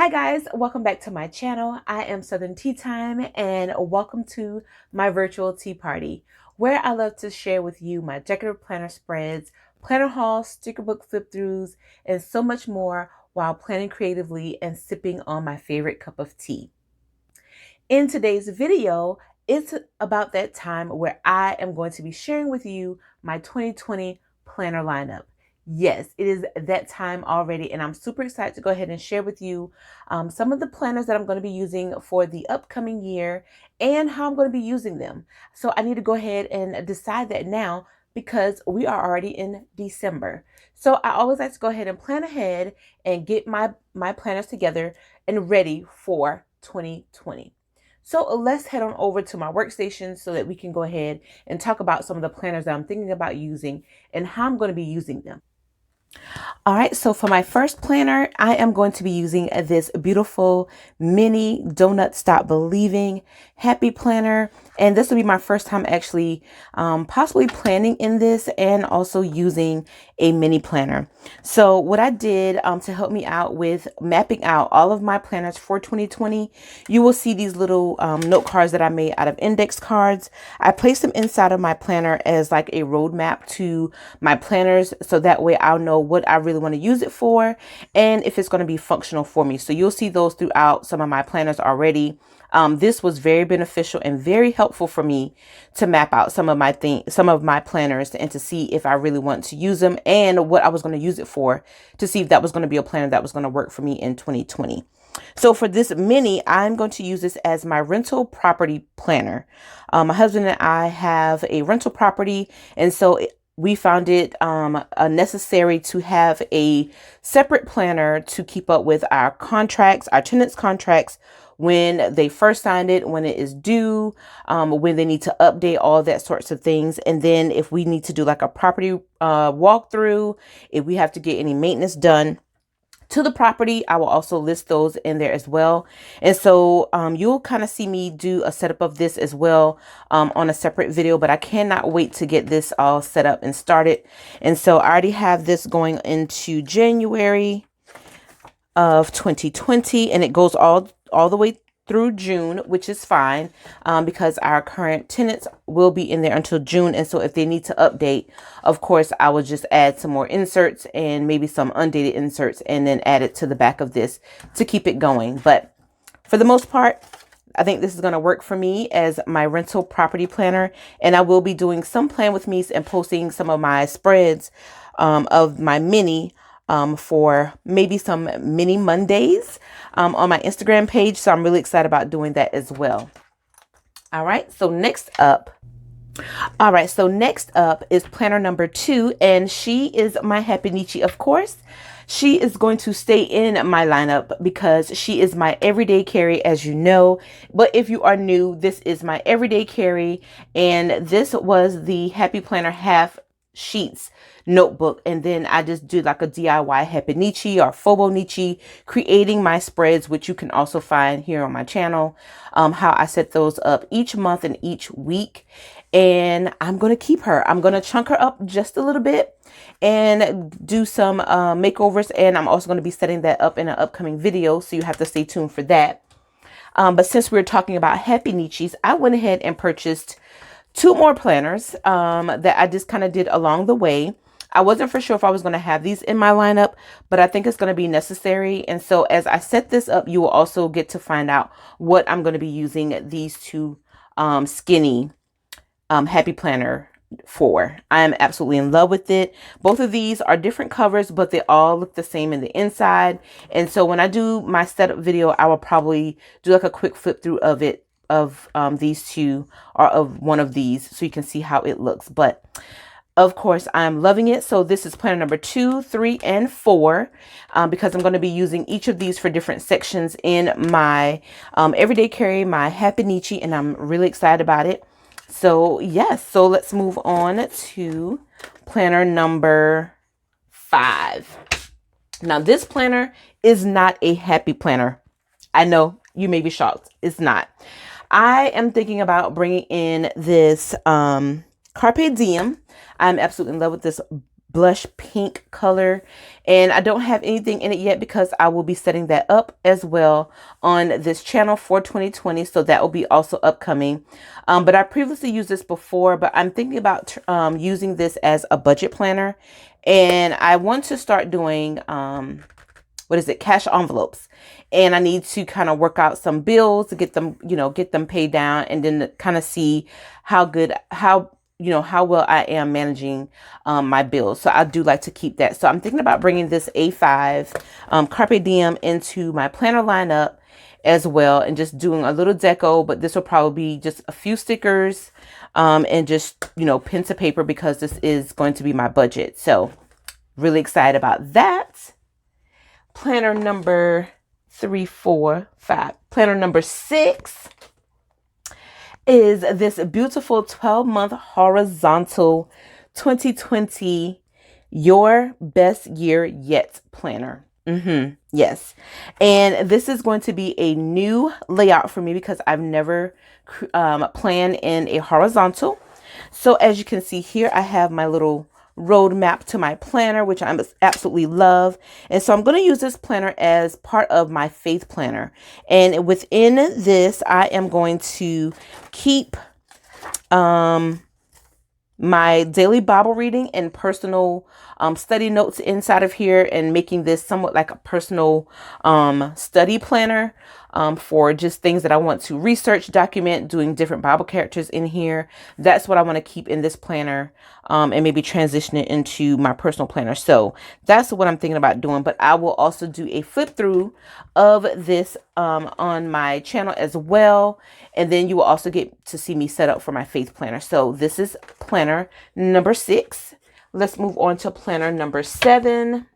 Hi guys, welcome back to my channel. I am Southern Tea Time and welcome to my virtual tea party where I love to share with you my decorative planner spreads, planner hauls, sticker book flip throughs, and so much more while planning creatively and sipping on my favorite cup of tea. In today's video, it's about that time where I am going to be sharing with you my 2020 planner lineup. Yes, it is that time already, and I'm super excited to go ahead and share with you some of the planners that I'm going to be using for the upcoming year and how I'm going to be using them. So I need to go ahead and decide that now because we are already in December. So I always like to go ahead and plan ahead and get my planners together and ready for 2020. So let's head on over to my workstation so that we can go ahead and talk about some of the planners that I'm thinking about using and how I'm going to be using them. All right, so for my first planner, I am going to be using this beautiful mini Donut Stop Believing Happy Planner. And this will be my first time actually possibly planning in this and also using a mini planner. So what I did to help me out with mapping out all of my planners for 2020, you will see these little note cards that I made out of index cards. I placed them inside of my planner as like a roadmap to my planners, so that way I'll know what I really want to use it for and if it's going to be functional for me. So you'll see those throughout some of my planners already. This was very beneficial and very helpful for me to map out some of my planners and to see if I really want to use them and what I was going to use it for, to see if that was going to be a planner that was going to work for me in 2020. So for this mini, I'm going to use this as my rental property planner. My husband and I have a rental property, and so we found it necessary to have a separate planner to keep up with our contracts, our tenants' contracts, when they first signed it, when it is due, when they need to update, all that sorts of things. And then if we need to do like a property walkthrough, if we have to get any maintenance done to the property, I will also list those in there as well. And so you'll kind of see me do a setup of this as well on a separate video, but I cannot wait to get this all set up and started. And so I already have this going into January of 2020, and it goes all the way through June, which is fine because our current tenants will be in there until June. And so if they need to update, of course, I will just add some more inserts and maybe some undated inserts and then add it to the back of this to keep it going. But for the most part, I think this is going to work for me as my rental property planner. And I will be doing some plan with me's and posting some of my spreads of my mini for maybe some mini Mondays on my Instagram page. So I'm really excited about doing that as well. All right, so next up is planner number 2, and she is my Happy Nietzsche, of course. She is going to stay in my lineup because she is my everyday carry, as you know. But if you are new, this is my everyday carry, and this was the Happy Planner half sheets notebook, and then I just do like a DIY Happy Nietzsche or Phobo Nietzsche, creating my spreads, which you can also find here on my channel, how I set those up each month and each week. And I'm going to keep her. I'm going to chunk her up just a little bit and do some makeovers, and I'm also going to be setting that up in an upcoming video, so you have to stay tuned for that. But since we're talking about Happy Nietzsche's, I went ahead and purchased 2 more planners that I just kind of did along the way. I wasn't for sure if I was going to have these in my lineup, but I think it's going to be necessary. And so as I set this up, you will also get to find out what I'm going to be using these 2 skinny Happy Planner for. I am absolutely in love with it. Both of these are different covers, but they all look the same in the inside. And so when I do my setup video, I will probably do like a quick flip through of it, of these 2 or of one of these, so you can see how it looks. But of course, I'm loving it. So this is planner number 2, 3, and 4, because I'm going to be using each of these for different sections in my everyday carry, my Happy Nietzsche, and I'm really excited about it. So yes, so let's move on to planner number 5. Now this planner is not a happy planner. I know you may be shocked. It's not. I am thinking about bringing in this Carpe Diem. I'm absolutely in love with this blush pink color, and I don't have anything in it yet because I will be setting that up as well on this channel for 2020, so that will be also upcoming. But I previously used this before, but I'm thinking about using this as a budget planner, and I want to start doing what is it, cash envelopes, and I need to kind of work out some bills to get them, get them paid down, and then kind of see how well I am managing my bills. So I do like to keep that. So I'm thinking about bringing this A5 Carpe Diem into my planner lineup as well, and just doing a little deco, but this will probably be just a few stickers and just, pen to paper, because this is going to be my budget. So really excited about that. Planner number 3, 4, 5. Planner number 6 is this beautiful 12-month horizontal 2020 Your Best Year Yet planner. Yes. And this is going to be a new layout for me because I've never planned in a horizontal. So as you can see here, I have my little roadmap to my planner, which I absolutely love. And so I'm going to use this planner as part of my faith planner. And within this, I am going to keep my daily Bible reading and personal study notes inside of here, and making this somewhat like a personal study planner for just things that I want to research, document, doing different Bible characters in here. That's what I want to keep in this planner, and maybe transition it into my personal planner. So that's what I'm thinking about doing. But I will also do a flip through of this on my channel as well. And then you will also get to see me set up for my faith planner. So this is planner number 6. Let's move on to planner number 7.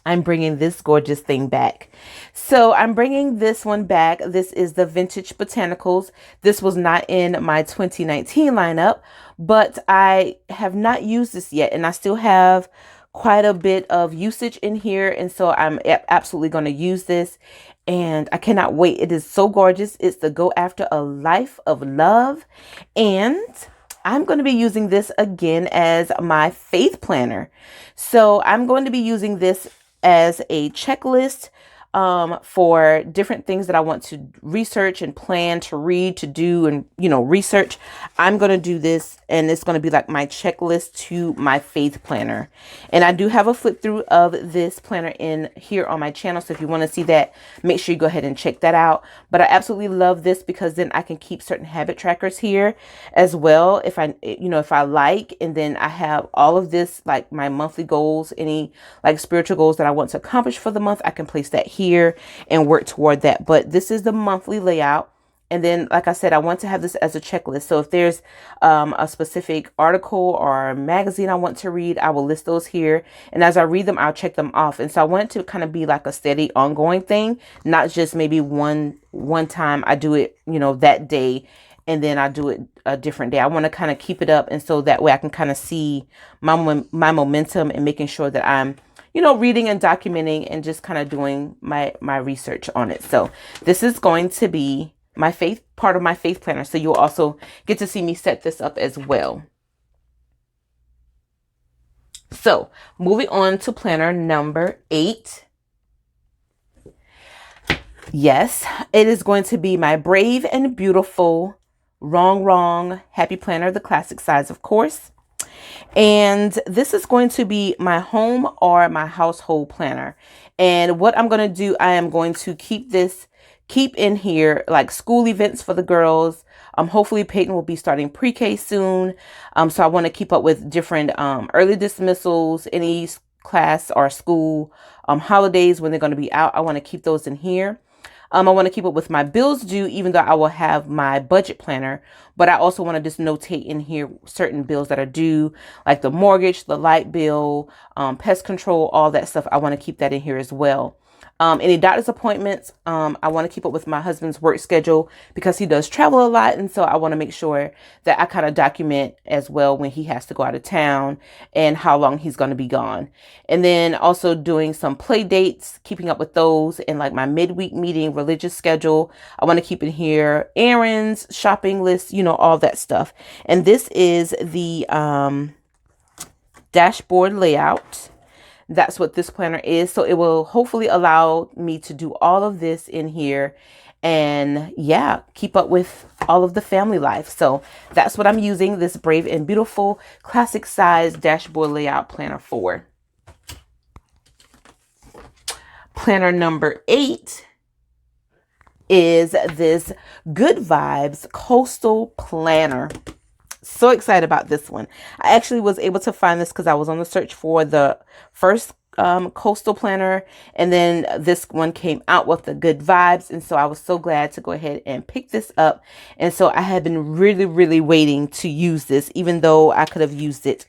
I'm bringing this gorgeous thing back. So I'm bringing this one back. This is the Vintage Botanicals. This was not in my 2019 lineup, but I have not used this yet, and I still have quite a bit of usage in here. And so I'm absolutely going to use this, and I cannot wait. It is so gorgeous. It's the Go After a Life of Love. And I'm going to be using this again as my faith planner. So I'm going to be using this as a checklist for different things that I want to research and plan to read, to do, and, research. I'm going to do this, and it's going to be like my checklist to my faith planner. And I do have a flip through of this planner in here on my channel. So if you want to see that, make sure you go ahead and check that out. But I absolutely love this because then I can keep certain habit trackers here as well, if I like. And then I have all of this, like my monthly goals, any like spiritual goals that I want to accomplish for the month, I can place that here and work toward that. But this is the monthly layout. And then, like I said, I want to have this as a checklist. So if there's a specific article or magazine I want to read, I will list those here. And as I read them, I'll check them off. And so I want it to kind of be like a steady ongoing thing, not just maybe one time I do it, that day, and then I do it a different day. I want to kind of keep it up. And so that way I can kind of see my momentum and making sure that I'm reading and documenting and just kind of doing my research on it. So this is going to be my part of my faith planner. So you'll also get to see me set this up as well. So moving on to planner number 8. Yes, it is going to be my Brave and Beautiful Wrong Happy Planner, the classic size, of course. And this is going to be my home or my household planner. And what I'm going to do, I am going to keep in here like school events for the girls. Hopefully Peyton will be starting pre-K soon. So I want to keep up with different early dismissals, any class or school holidays when they're going to be out. I want to keep those in here. I want to keep up with my bills due, even though I will have my budget planner, but I also want to just notate in here certain bills that are due, like the mortgage, the light bill, pest control, all that stuff. I want to keep that in here as well. Any doctor's appointments, I want to keep up with my husband's work schedule because he does travel a lot. And so I want to make sure that I kind of document as well when he has to go out of town and how long he's going to be gone. And then also doing some play dates, keeping up with those, and like my midweek meeting, religious schedule. I want to keep in here errands, shopping lists, all that stuff. And this is the dashboard layout. That's what this planner is. So it will hopefully allow me to do all of this in here and yeah, keep up with all of the family life. So that's what I'm using this Brave and Beautiful classic size dashboard layout planner for. Planner number 8 is this Good Vibes Coastal Planner. So excited about this one. I actually was able to find this because I was on the search for the first coastal planner, and then this one came out with the Good Vibes, and so I was so glad to go ahead and pick this up. And so I had been really waiting to use this, even though I could have used it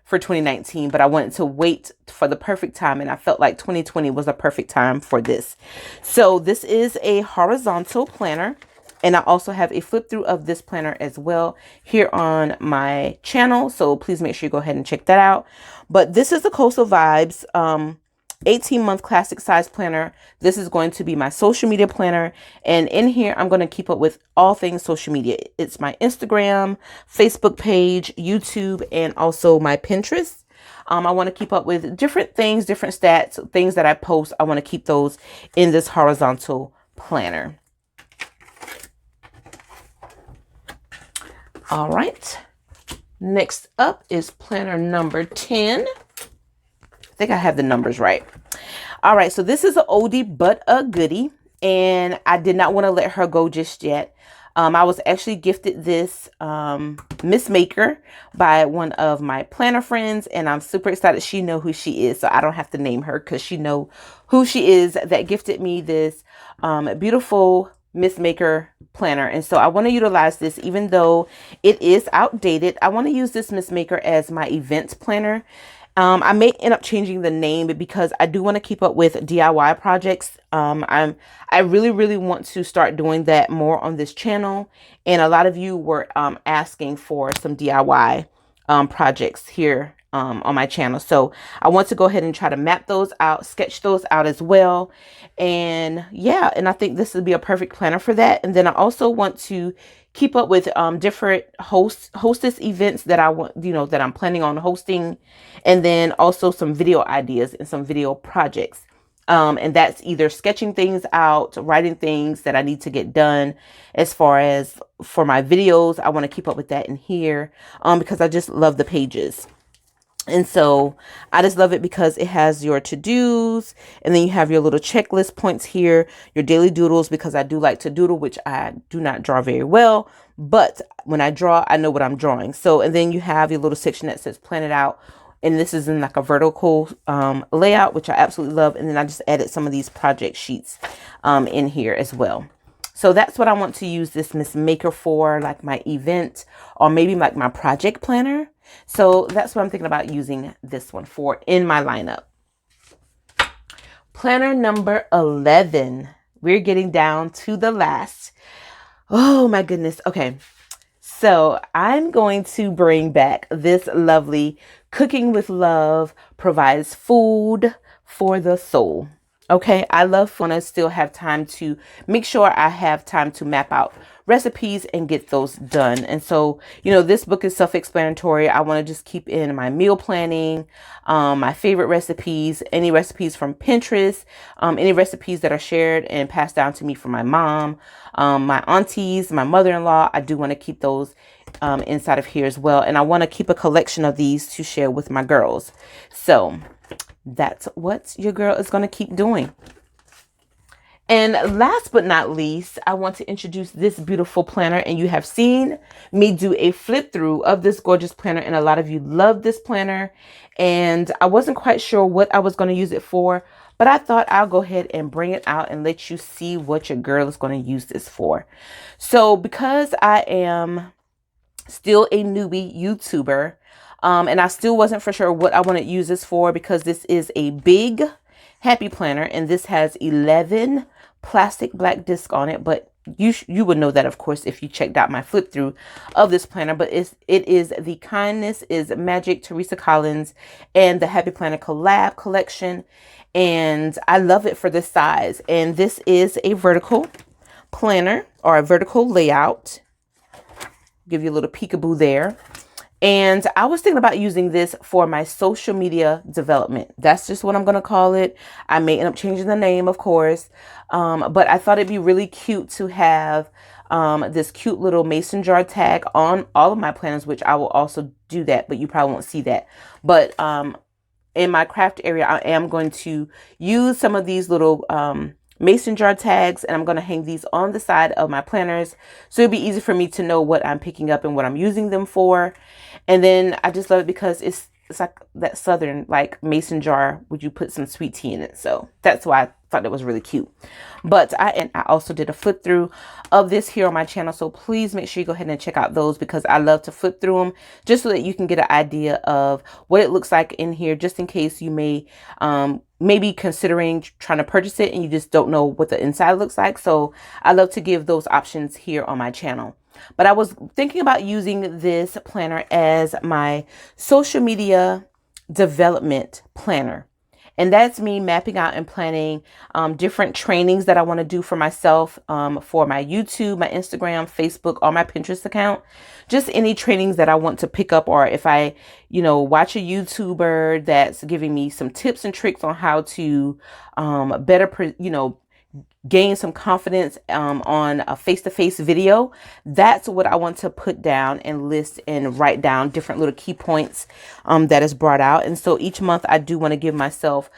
for 2019, but I wanted to wait for the perfect time, and I felt like 2020 was a perfect time for this. So this is a horizontal planner, and I also have a flip through of this planner as well here on my channel. So please make sure you go ahead and check that out. But this is the Coastal Vibes 18-month classic size planner. This is going to be my social media planner. And in here, I'm going to keep up with all things social media. It's my Instagram, Facebook page, YouTube, and also my Pinterest. I want to keep up with different things, different stats, things that I post. I want to keep those in this horizontal planner. All right. Next up is planner number 10. I think I have the numbers right. All right. So this is an oldie but a goodie, and I did not want to let her go just yet. I was actually gifted this Mistmaker by one of my planner friends, and I'm super excited she know who she is, so I don't have to name her because she know who she is that gifted me this beautiful Mistmaker planner. And so I want to utilize this, even though it is outdated. I want to use this Mistmaker as my events planner. I may end up changing the name because I do want to keep up with DIY projects. I really want to start doing that more on this channel. And a lot of you were asking for some DIY projects here on my channel. So I want to go ahead and try to map those out, sketch those out as well. And yeah, and I think this would be a perfect planner for that. And then I also want to keep up with different hostess events that I want, that I'm planning on hosting, and then also some video ideas and some video projects. And that's either sketching things out, writing things that I need to get done. As far as for my videos, I want to keep up with that in here because I just love the pages. And so I just love it because it has your to-dos, and then you have your little checklist points here, your daily doodles, because I do like to doodle, which I do not draw very well, but when I draw, I know what I'm drawing. So, and then you have your little section that says plan it out. And this is in like a vertical layout, which I absolutely love. And then I just added some of these project sheets in here as well. So that's what I want to use this Mistmaker for, like my event or maybe like my project planner. So that's what I'm thinking about using this one for in my lineup. Planner number 11. We're getting down to the last. Oh my goodness. Okay. So I'm going to bring back this lovely Cooking with Love Provides Food for the Soul. Okay, I love when I still have time to make sure I have time to map out recipes and get those done. And so, this book is self-explanatory. I want to just keep in my meal planning, my favorite recipes, any recipes from Pinterest, any recipes that are shared and passed down to me from my mom, my aunties, my mother-in-law. I do want to keep those inside of here as well. And I want to keep a collection of these to share with my girls. So that's what your girl is going to keep doing. And last but not least, I want to introduce this beautiful planner. And you have seen me do a flip through of this gorgeous planner. And a lot of you love this planner. And I wasn't quite sure what I was going to use it for, but I thought I'll go ahead and bring it out and let you see what your girl is going to use this for. So because I am still a newbie YouTuber, and I still wasn't for sure what I want to use this for, because this is a big happy planner and this has 11 plastic black discs on it. But you would know that, of course, if you checked out my flip through of this planner. But it is the Kindness is Magic Teresa Collins and the Happy Planner collab collection. And I love it for this size. And this is a vertical planner or a vertical layout. Give you a little peekaboo there. And I was thinking about using this for my social media development. That's just what I'm going to call it. I may end up changing the name, of course. But I thought it'd be really cute to have this cute little mason jar tag on all of my planners, which I will also do that, but you probably won't see that. But in my craft area, I am going to use some of these little mason jar tags, and I'm going to hang these on the side of my planners, so it'll be easy for me to know what I'm picking up and what I'm using them for. And then I just love it because it's like that southern like mason jar, would you put some sweet tea in it? So that's why I thought it was really cute. But I also did a flip through of this here on my channel, so please make sure you go ahead and check out those, because I love to flip through them just so that you can get an idea of what it looks like in here, just in case you may maybe considering trying to purchase it and you just don't know what the inside looks like. So I love to give those options here on my channel. But I was thinking about using this planner as my social media development planner. And that's me mapping out and planning different trainings that I want to do for myself, for my YouTube, my Instagram, Facebook, or my Pinterest account. Just any trainings that I want to pick up, or if I, watch a YouTuber that's giving me some tips and tricks on how to better, gain some confidence on a face-to-face video. That's what I want to put down and list and write down different little key points that is brought out. And so each month I do want to give myself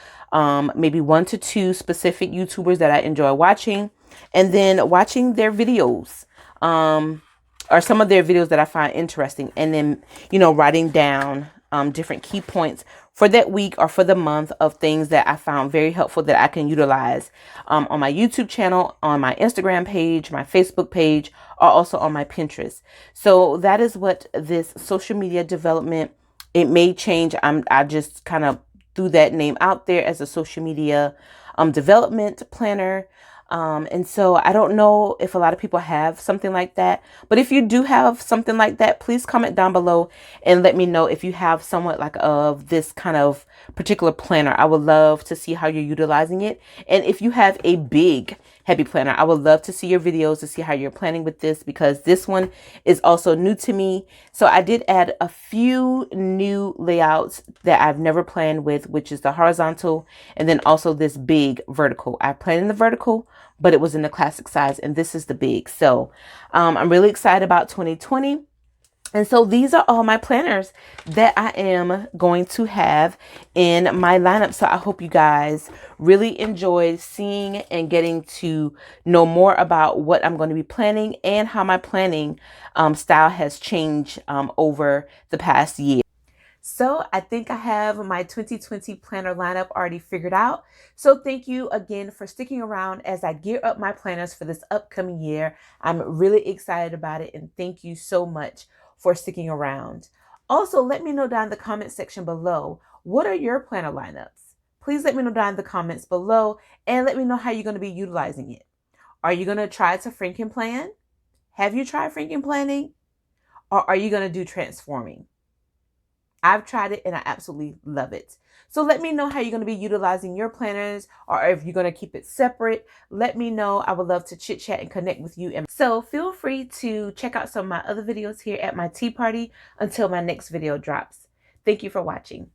maybe 1 to 2 specific YouTubers that I enjoy watching, and then watching their videos or some of their videos that I find interesting, and then writing down different key points for that week or for the month of things that I found very helpful that I can utilize on my YouTube channel, on my Instagram page, my Facebook page, or also on my Pinterest. So that is what this social media development, it may change. I just kind of threw that name out there as a social media development planner. And so I don't know if a lot of people have something like that, but if you do have something like that, please comment down below and let me know if you have somewhat like of this kind of particular planner. I would love to see how you're utilizing it. And if you have a big heavy planner, I would love to see your videos to see how you're planning with this, because this one is also new to me. So I did add a few new layouts that I've never planned with, which is the horizontal and then also this big vertical. I planned in the vertical, but it was in the classic size, and this is the big. So I'm really excited about 2020. And so these are all my planners that I am going to have in my lineup. So I hope you guys really enjoy seeing and getting to know more about what I'm going to be planning and how my planning style has changed over the past year. So I think I have my 2020 planner lineup already figured out. So thank you again for sticking around as I gear up my planners for this upcoming year. I'm really excited about it, and thank you so much for sticking around. Also, let me know down in the comment section below, what are your planner lineups? Please let me know down in the comments below, and let me know how you're going to be utilizing it. Are you going to try to Franken plan? Have you tried Franken planning? Or are you going to do transforming? I've tried it and I absolutely love it. So let me know how you're going to be utilizing your planners, or if you're going to keep it separate. Let me know. I would love to chit chat and connect with you. And so feel free to check out some of my other videos here at my tea party until my next video drops. Thank you for watching.